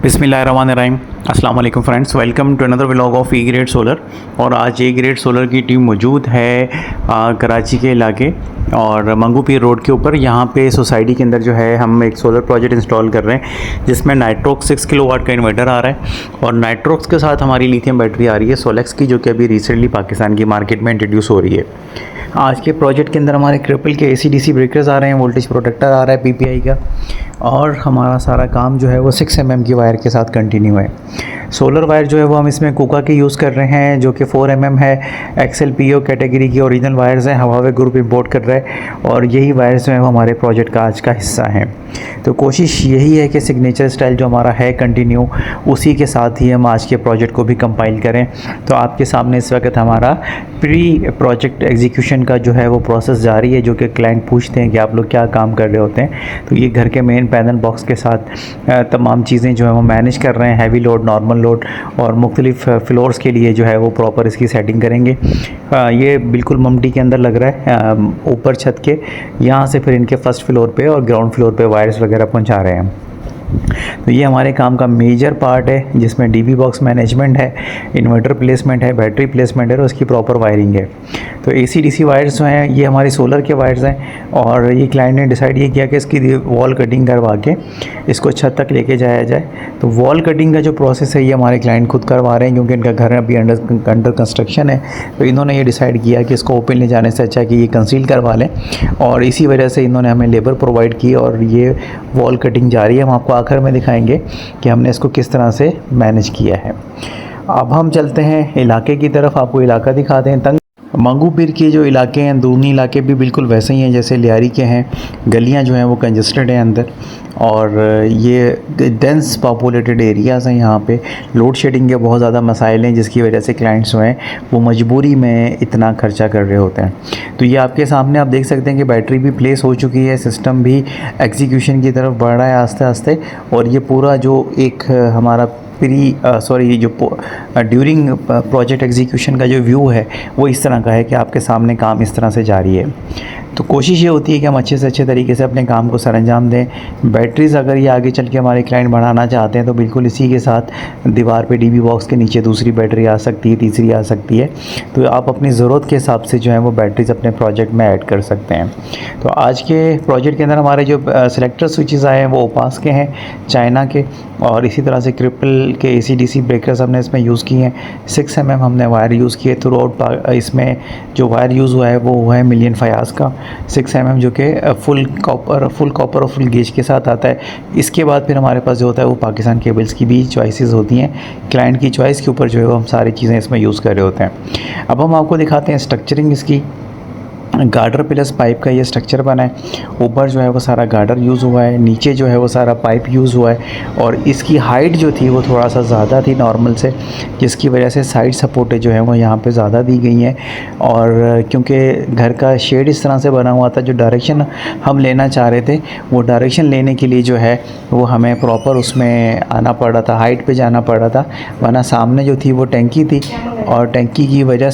बिस्मिल्लाहिर्रहमानिर्रहीम। अस्सलाम वालेकुम friends, welcome to another vlog of A Grade Solar. और आज ए ग्रेड सोलर की टीम मौजूद है कराची के इलाके और मंगू पीर रोड के ऊपर। यहाँ पे सोसाइटी के अंदर जो है हम एक सोलर प्रोजेक्ट इंस्टॉल कर रहे हैं जिसमें नाइट्रोक्स 6 किलोवाट का इन्वर्टर आ रहा है और नाइट्रोक्स के साथ हमारी लिथियम बैटरी आ रही है सोलेक्स की, जो कि अभी रिसेंटली पाकिस्तान की मार्केट में इंट्रोड्यूस हो रही है। आज के प्रोजेक्ट के अंदर हमारे ट्रिपल के AC/DC ब्रेकर्स आ रहे हैं, वोल्टेज प्रोटेक्टर आ रहा है PPI का, और हमारा सारा काम जो है वो 6 mm की वायर के साथ कंटिन्यू है। सोलर वायर जो है वो हम इसमें कोका की यूज़ कर रहे हैं जो कि 4 mm है। XLPO कैटेगरी की ओरिजिनल वायर्स हैं, हवावे ग्रुप इंपोर्ट कर रहा है और यही वायर्स जो है वो हमारे प्रोजेक्ट का आज का हिस्सा हैं। तो कोशिश यही है कि सिग्नेचर स्टाइल जो हमारा है कंटिन्यू, उसी के साथ ही हम आज के प्रोजेक्ट को भी कंपाइल करें। तो आपके सामने इस वक्त हमारा प्री प्रोजेक्ट एग्जीक्यूशन का जो है वो प्रोसेस जारी है, जो कि क्लाइंट पूछते हैं कि आप लोग क्या काम कर रहे होते हैं। तो ये घर के मेन पैनल बॉक्स के साथ तमाम चीज़ें जो है वो मैनेज कर रहे हैं, हैवी लोड, नॉर्मल लोड और मुख्तलिफ फ्लोर्स के लिए जो है वो प्रॉपर इसकी सेटिंग करेंगे। ये बिल्कुल ममटी के अंदर लग रहा है, ऊपर छत के, यहाँ से फिर इनके फर्स्ट फ्लोर पे और ग्राउंड फ्लोर पे वायर्स वगैरह पहुँचा रहे हैं। तो ये हमारे काम का मेजर पार्ट है जिसमें DB बॉक्स मैनेजमेंट है, इन्वर्टर प्लेसमेंट है, बैटरी प्लेसमेंट है और उसकी प्रॉपर वायरिंग है। तो AC/DC वायर्स जो हैं ये हमारी सोलर के वायर्स हैं और ये क्लाइंट ने डिसाइड ये किया कि इसकी वॉल कटिंग करवा के इसको छत तक लेके जाया जाए। तो वॉल कटिंग का जो प्रोसेस है ये हमारे क्लाइंट खुद करवा रहे हैं क्योंकि इनका घर अभी अंडर कंस्ट्रक्शन है। तो इन्होंने ये डिसाइड किया कि इसको ओपन ले जाने से अच्छा है कि ये कंसील करवा लें, और इसी वजह से इन्होंने हमें लेबर प्रोवाइड की और ये वॉल कटिंग जारी है। हम आपको आखिर में दिखाएंगे कि हमने इसको किस तरह से मैनेज किया है। अब हम चलते हैं इलाके की तरफ, आपको इलाका दिखाते हैं। तंग मंगू पीर के जो इलाके हैं, अंदरूनी इलाके भी बिल्कुल वैसे ही हैं जैसे लियारी के हैं। गलियां जो हैं वो कंजस्टेड हैं अंदर, और ये डेंस पॉपुलेटेड एरियाज़ हैं। यहाँ पे लोड शेडिंग के बहुत ज़्यादा मसाइल हैं जिसकी वजह से क्लाइंट्स जो हैं वो मजबूरी में इतना खर्चा कर रहे होते हैं। तो ये आपके सामने आप देख सकते हैं कि बैटरी भी प्लेस हो चुकी है, सिस्टम भी एग्जीक्यूशन की तरफ बढ़ रहा है आस्ते आस्ते। और ये पूरा जो एक हमारा ड्यूरिंग प्रोजेक्ट एग्जीक्यूशन का जो व्यू है वो इस तरह का है कि आपके सामने काम इस तरह से जारी है। तो कोशिश ये होती है कि हम अच्छे से अच्छे तरीके से अपने काम को सरअंजाम दें। बैटरीज़ अगर ये आगे चल के हमारे क्लाइंट बढ़ाना चाहते हैं तो बिल्कुल इसी के साथ दीवार पे DB बॉक्स के नीचे दूसरी बैटरी आ सकती है, तीसरी आ सकती है। तो आप अपनी ज़रूरत के हिसाब से जो है वो बैटरीज़ अपने प्रोजेक्ट में ऐड कर सकते हैं। तो आज के प्रोजेक्ट के अंदर हमारे जो सिलेक्टर स्विचेज़ आए हैं वो ओपास के हैं, चाइना के, और इसी तरह से ट्रिपल के AC/DC ब्रेकर्स हमने इसमें यूज़ किए हैं। 6 mm हमने वायर यूज़ किए थ्रू आउट। इसमें जो वायर यूज़ हुआ है वो हुआ है मिलियन फयाज़ का 6 mm, जो कि फुल कॉपर और फुल गेज के साथ आता है। इसके बाद फिर हमारे पास जो होता है वो पाकिस्तान केबल्स की भी चॉइसेस होती हैं। क्लाइंट की चॉइस के ऊपर जो है वो हम सारी चीज़ें इसमें यूज़ कर रहे होते हैं। अब हम आपको दिखाते हैं स्ट्रक्चरिंग इसकी। गार्डर प्लस पाइप का ये स्ट्रक्चर बना है। ऊपर जो है वो सारा गार्डर यूज़ हुआ है, नीचे जो है वो सारा पाइप यूज़ हुआ है, और इसकी हाइट जो थी वो थोड़ा सा ज़्यादा थी नॉर्मल से, जिसकी वजह से साइड सपोर्टें जो है वो यहाँ पे ज़्यादा दी गई हैं। और क्योंकि घर का शेड इस तरह से बना हुआ था, जो डायरेक्शन हम लेना चाह रहे थे वो डायरेक्शन लेने के लिए जो है वो हमें प्रॉपर उसमें आना पड़ रहा था, हाइट पर जाना पड़ रहा था, वरना सामने जो थी वो टंकी थी और टंकी की वजह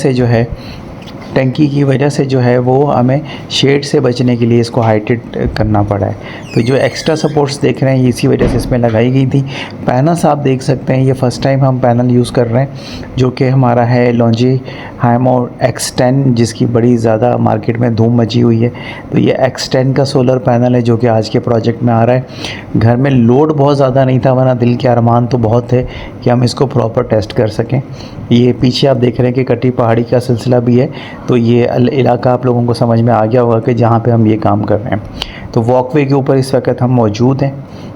से जो है वो हमें शेड से बचने के लिए इसको हाइटेड करना पड़ा है। तो जो एक्स्ट्रा सपोर्ट्स देख रहे हैं इसी वजह से इसमें लगाई गई थी। पैनल्स आप देख सकते हैं, ये फ़र्स्ट टाइम हम पैनल यूज़ कर रहे हैं जो कि हमारा है लॉन्जी हाइमो X10, जिसकी बड़ी ज़्यादा मार्केट में धूम मची हुई है। तो ये X10 का सोलर पैनल है जो कि आज के प्रोजेक्ट में आ रहा है। घर में लोड बहुत ज़्यादा नहीं था, वरना दिल के अरमान तो बहुत थे कि हम इसको प्रॉपर टेस्ट कर सकें। ये पीछे आप देख रहे हैं कि कटी पहाड़ी का सिलसिला भी है, तो ये इलाका आप लोगों को समझ में आ गया होगा कि जहाँ पे हम ये काम कर रहे हैं। तो वॉकवे के ऊपर इस वक्त हम मौजूद हैं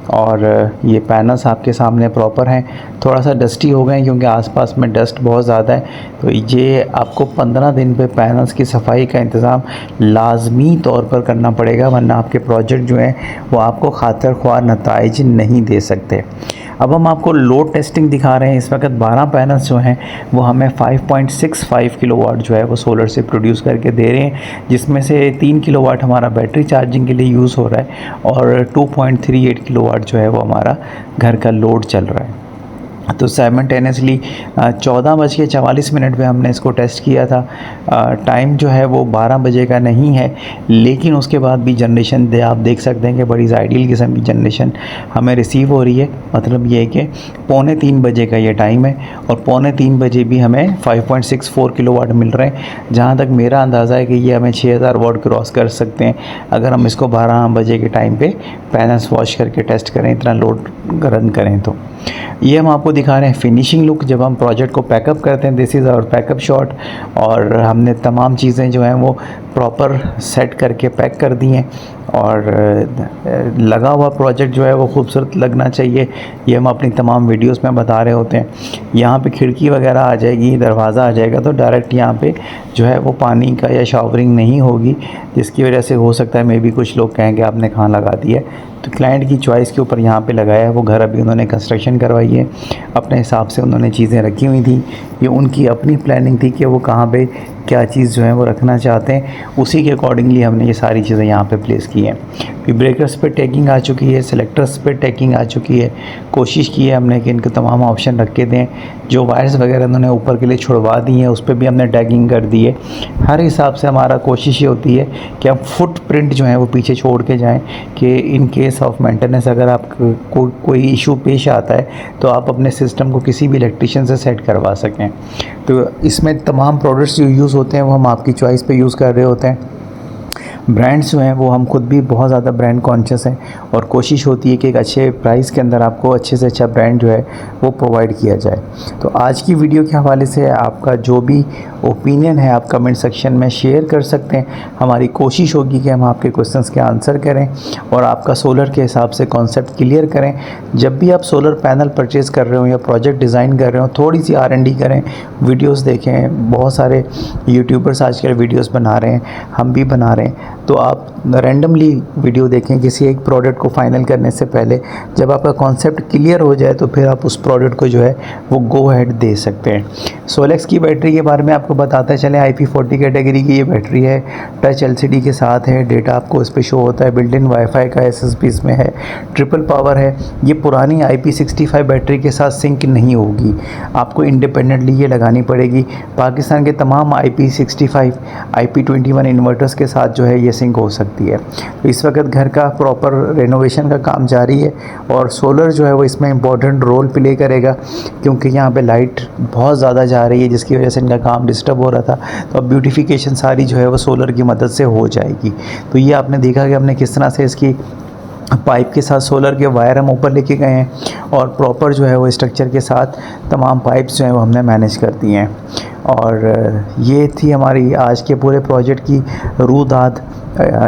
और ये पैनल्स आपके सामने प्रॉपर हैं। थोड़ा सा डस्टी हो गए क्योंकि आसपास में डस्ट बहुत ज़्यादा है। तो ये आपको 15 दिन पे पैनल्स की सफाई का इंतज़ाम लाजमी तौर पर करना पड़ेगा, वरना आपके प्रोजेक्ट जो हैं वो आपको खातिर ख्वाह नताइज नहीं दे सकते। अब हम आपको लोड टेस्टिंग दिखा रहे हैं। इस वक्त 12 पैनल्स जो हैं वो हमें 5.65 किलोवाट जो है वो सोलर से प्रोड्यूस करके दे रहे हैं, जिसमें से 3 किलोवाट हमारा बैटरी चार्जिंग के लिए यूज़ हो रहा है और 2.38 किलोवाट जो है वो हमारा घर का लोड चल रहा है। तो साइमल्टेनियसली 14:44 पे हमने इसको टेस्ट किया था। टाइम जो है वो 12 बजे का नहीं है, लेकिन उसके बाद भी जनरेशन आप देख सकते हैं कि बड़ी आइडियल किस्म की जनरेशन हमें रिसीव हो रही है। मतलब ये है कि 2:45 बजे का ये टाइम है और 2:45 बजे भी हमें 5.64 किलोवाट मिल रहे हैं, जहाँ तक मेरा अंदाज़ा है कि ये हमें 6000 वाट क्रॉस कर सकते हैं अगर हम इसको 12 बजे के टाइम पे पैनल्स वॉश करके टेस्ट करें, इतना लोड रन करें। तो ये हम आपको दिखा रहे हैं फिनिशिंग लुक जब हम प्रोजेक्ट को पैकअप करते हैं। This is our pack up shot, और हमने तमाम चीज़ें जो हैं वो प्रॉपर सेट करके पैक कर दी हैं, और लगा हुआ प्रोजेक्ट जो है वो खूबसूरत लगना चाहिए। ये हम अपनी तमाम वीडियोस में बता रहे होते हैं। यहाँ पे खिड़की वगैरह आ जाएगी, दरवाज़ा आ जाएगा, तो डायरेक्ट यहाँ पे जो है वो पानी का या शावरिंग नहीं होगी, जिसकी वजह से हो सकता है मे बी कुछ लोग कहेंगे आपने कहाँ लगा दिया है। तो क्लाइंट की चॉइस के ऊपर यहाँ पे लगाया है। वो घर अभी उन्होंने कंस्ट्रक्शन करवाई है, अपने हिसाब से उन्होंने चीज़ें रखी हुई थी। ये उनकी अपनी प्लानिंग थी कि वो कहाँ पे क्या चीज़ जो है वो रखना चाहते हैं, उसी के अकॉर्डिंगली हमने ये सारी चीज़ें यहाँ पे प्लेस की हैं। फिर ब्रेकर्स पे टैगिंग आ चुकी है, सेलेक्टर्स पे टैगिंग आ चुकी है। कोशिश की है हमने कि इनके तमाम ऑप्शन रख के दें। जो वायर्स वगैरह उन्होंने ऊपर के लिए छुड़वा दी हैं, उस पर भी हमने टैगिंग कर दी है। हर हिसाब से हमारा कोशिश ये होती है कि हम फुटप्रिंट जो है वो पीछे छोड़ के जाएँ, कि इन केस ऑफ मेंटेनेंस अगर आपको कोई इशू पेश आता है तो आप अपने सिस्टम को किसी भी इलेक्ट्रिशियन से सेट करवा सकें। तो इसमें तमाम प्रोडक्ट्स जो यूज़ होते हैं वो हम आपकी चॉइस पे यूज़ कर रहे होते हैं। ब्रांड्स जो हैं वो हम खुद भी बहुत ज़्यादा ब्रांड कॉन्शियस हैं, और कोशिश होती है कि एक अच्छे प्राइस के अंदर आपको अच्छे से अच्छा ब्रांड जो है वो प्रोवाइड किया जाए। तो आज की वीडियो के हवाले से आपका जो भी ओपिनियन है आप कमेंट सेक्शन में शेयर कर सकते हैं। हमारी कोशिश होगी कि हम आपके क्वेश्चंस के आंसर करें और आपका सोलर के हिसाब से कॉन्सेप्ट क्लियर करें। जब भी आप सोलर पैनल परचेज़ कर रहे हो या प्रोजेक्ट डिज़ाइन कर रहे हो, थोड़ी सी R&D करें, वीडियोस देखें। बहुत सारे यूट्यूबर्स आजकल वीडियोस बना रहे हैं, हम भी बना रहे हैं। तो आप रैंडमली वीडियो देखें किसी एक प्रोडक्ट को फाइनल करने से पहले। जब आपका कॉन्सेप्ट क्लियर हो जाए तो फिर आप उस प्रोडक्ट को जो है वो गो अहेड दे सकते हैं। सोलेक्स की बैटरी के बारे में आपको बताते चलें। IP40 कैटेगरी की ये बैटरी है, टच LCD के साथ है, डेटा आपको इस पर शो होता है, बिल्ट इन वाईफाई का SSB इसमें है, ट्रिपल पावर है। ये पुरानी IP65 बैटरी के साथ सिंक नहीं होगी, आपको इंडिपेंडेंटली ये लगानी पड़ेगी। पाकिस्तान के तमाम IP65 IP21 इन्वर्टर्स के साथ जो है ये सिंक हो सकती है। तो इस वक्त घर का प्रॉपर रेनोवेशन का काम जारी है, और सोलर जो है वो इसमें इम्पॉर्टेंट रोल प्ले करेगा, क्योंकि यहाँ पे लाइट बहुत ज़्यादा जा रही है, जिसकी वजह से इनका काम डिस्टर्ब हो रहा था। तो अब ब्यूटिफिकेशन सारी जो है वो सोलर की मदद से हो जाएगी। तो ये आपने देखा कि हमने किस तरह से इसकी पाइप के साथ सोलर के वायर हम ऊपर लेके गए हैं, और प्रॉपर जो है वो स्ट्रक्चर के साथ तमाम पाइप्स जो हैं वो हमने मैनेज कर दिए हैं। और ये थी हमारी आज के पूरे प्रोजेक्ट की रूदाद।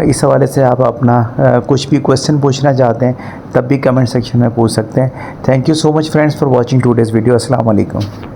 इस हवाले से आप अपना कुछ भी क्वेश्चन पूछना चाहते हैं तब भी कमेंट सेक्शन में पूछ सकते हैं। Thank you so much friends for watching today's video. अस्सलाम वालेकुम।